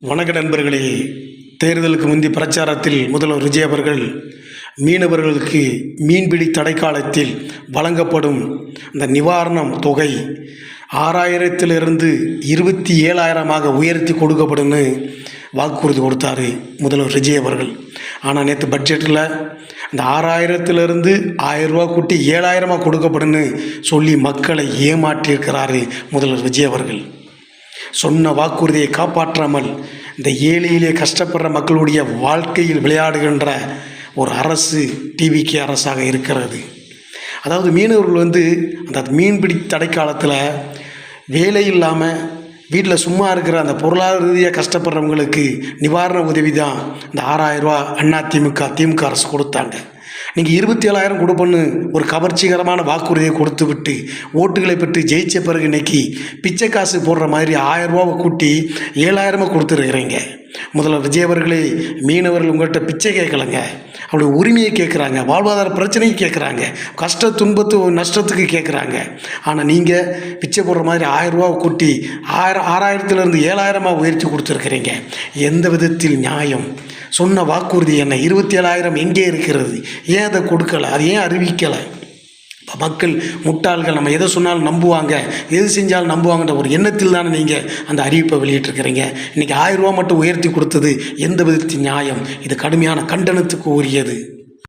வணக்க நண்பர்களே. தேர்தலுக்கு முந்தைய பிரச்சாரத்தில் முதல்வர் விஜய் அவர்கள் மீனவர்களுக்கு மீன்பிடி தடைக்காலத்தில் வழங்கப்படும் அந்த நிவாரணம் தொகை 6000 27,000 உயர்த்தி கொடுக்கப்படும்னு வாக்குறுதி கொடுத்தார் முதல்வர் விஜய் அவர்கள். ஆனால் நேற்று பட்ஜெட்டில் அந்த 6000 1000 கூட்டி 7000 கொடுக்கப்படும்னு சொல்லி மக்களை ஏமாற்றியிருக்கிறாரு முதல்வர் விஜய் அவர்கள். சொன்ன வாக்குறுதியை காப்பாற்றாமல் இந்த ஏழையிலே கஷ்டப்படுற மக்களுடைய வாழ்க்கையில் விளையாடுகின்ற ஒரு அரசு டிவிகே அரசாக இருக்கிறது. அதாவது மீனவர்கள் அந்த மீன்பிடி தடைக்காலத்தில் வேலை இல்லாமல் வீட்டில் சும்மா இருக்கிற அந்த பொருளாதார ரீதியாக கஷ்டப்படுறவங்களுக்கு நிவாரண உதவி தான் இந்த 6000 திமுக அரசு கொடுத்தாங்க. நீங்கள் 27,000 கொடுப்போன்னு ஒரு கவர்ச்சிகரமான வாக்குறுதியை கொடுத்து விட்டு ஓட்டுகளை பெற்று ஜெயிச்ச பிறகு இன்றைக்கி பிச்சை காசு போடுற மாதிரி 1000 கூட்டி 7000 கொடுத்துருக்குறீங்க. முதல்வர் விஜய் அவர்களே, மீனவர்கள் உங்கள்கிட்ட பிச்சை கேட்கலைங்க, அவருடைய உரிமையை கேட்குறாங்க, வாழ்வாதார பிரச்சனைக்கு கேட்குறாங்க, கஷ்ட துன்பத்து நஷ்டத்துக்கு கேட்குறாங்க. ஆனால் நீங்கள் பிச்சை போடுற மாதிரி 1000 கூட்டி 6000 7000 உயர்த்தி கொடுத்துருக்குறீங்க. எந்த விதத்தில் நியாயம்? சொன்ன வாக்குறுதி என்ன? 27,000 எங்கே இருக்கிறது? ஏன் அதை கொடுக்கலை? அது ஏன் அறிவிக்கலை? மக்கள் முட்டாள்கள், நம்ம எதை சொன்னாலும் நம்புவாங்க, எது செஞ்சாலும் நம்புவாங்கன்ற ஒரு எண்ணத்தில் தானே நீங்கள் அந்த அறிவிப்பை வெளியிட்டிருக்கிறீங்க. இன்றைக்கி 1000 மட்டும் உயர்த்தி கொடுத்தது எந்த விதத்தின் நியாயம்? இது கடுமையான கண்டனத்துக்கு உரியது.